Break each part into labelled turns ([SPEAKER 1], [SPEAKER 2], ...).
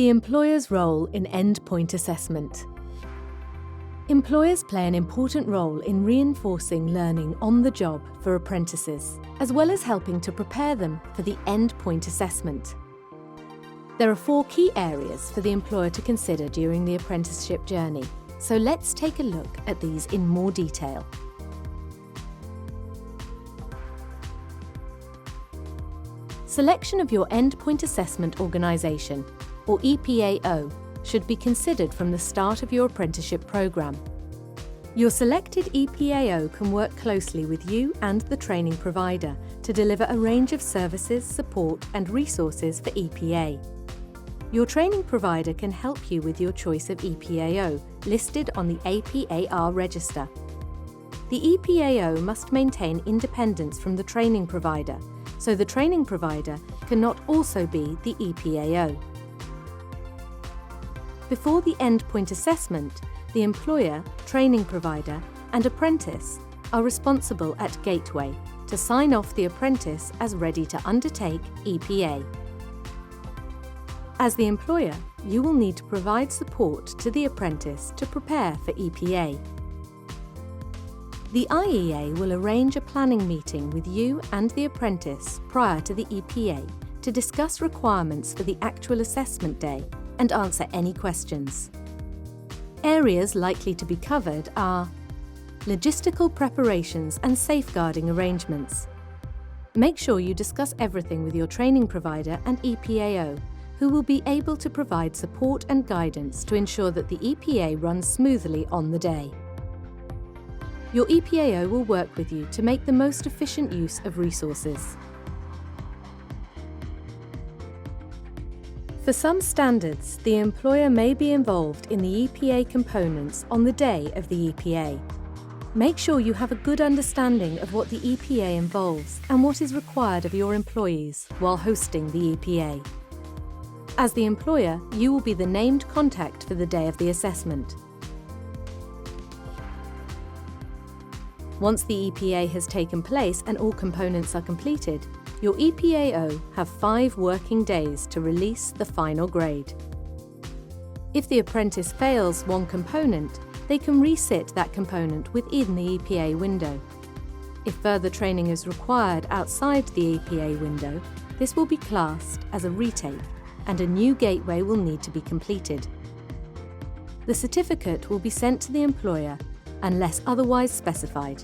[SPEAKER 1] The employer's role in endpoint assessment. Employers play an important role in reinforcing learning on the job for apprentices, as well as helping to prepare them for the endpoint assessment. There are 4 key areas for the employer to consider during the apprenticeship journey, so let's take a look at these in more detail. Selection of your endpoint assessment organisation, or EPAO, should be considered from the start of your apprenticeship programme. Your selected EPAO can work closely with you and the training provider to deliver a range of services, support and resources for EPA. Your training provider can help you with your choice of EPAO, listed on the APAR register. The EPAO must maintain independence from the training provider, so the training provider cannot also be the EPAO. Before the endpoint assessment, the employer, training provider and apprentice are responsible at Gateway to sign off the apprentice as ready to undertake EPA. As the employer, you will need to provide support to the apprentice to prepare for EPA. The IEA will arrange a planning meeting with you and the apprentice prior to the EPA to discuss requirements for the actual assessment day and answer any questions. Areas likely to be covered are logistical preparations and safeguarding arrangements. Make sure you discuss everything with your training provider and EPAO, who will be able to provide support and guidance to ensure that the EPA runs smoothly on the day. Your EPAO will work with you to make the most efficient use of resources. For some standards, the employer may be involved in the EPA components on the day of the EPA. Make sure you have a good understanding of what the EPA involves and what is required of your employees while hosting the EPA. As the employer, you will be the named contact for the day of the assessment. Once the EPA has taken place and all components are completed, your EPAO have 5 working days to release the final grade. If the apprentice fails one component, they can resit that component within the EPA window. If further training is required outside the EPA window, this will be classed as a retake and a new gateway will need to be completed. The certificate will be sent to the employer unless otherwise specified.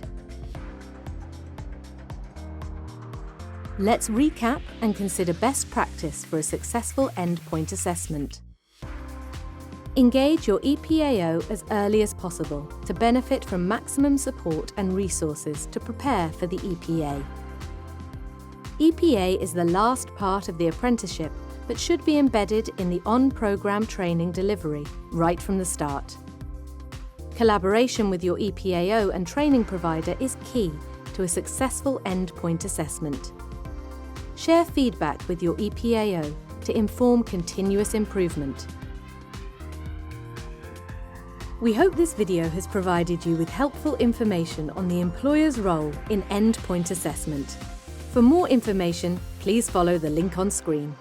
[SPEAKER 1] Let's recap and consider best practice for a successful endpoint assessment. Engage your EPAO as early as possible to benefit from maximum support and resources to prepare for the EPA. EPA is the last part of the apprenticeship but should be embedded in the on-programme training delivery right from the start. Collaboration with your EPAO and training provider is key to a successful endpoint assessment. Share feedback with your EPAO to inform continuous improvement. We hope this video has provided you with helpful information on the employer's role in endpoint assessment. For more information, please follow the link on screen.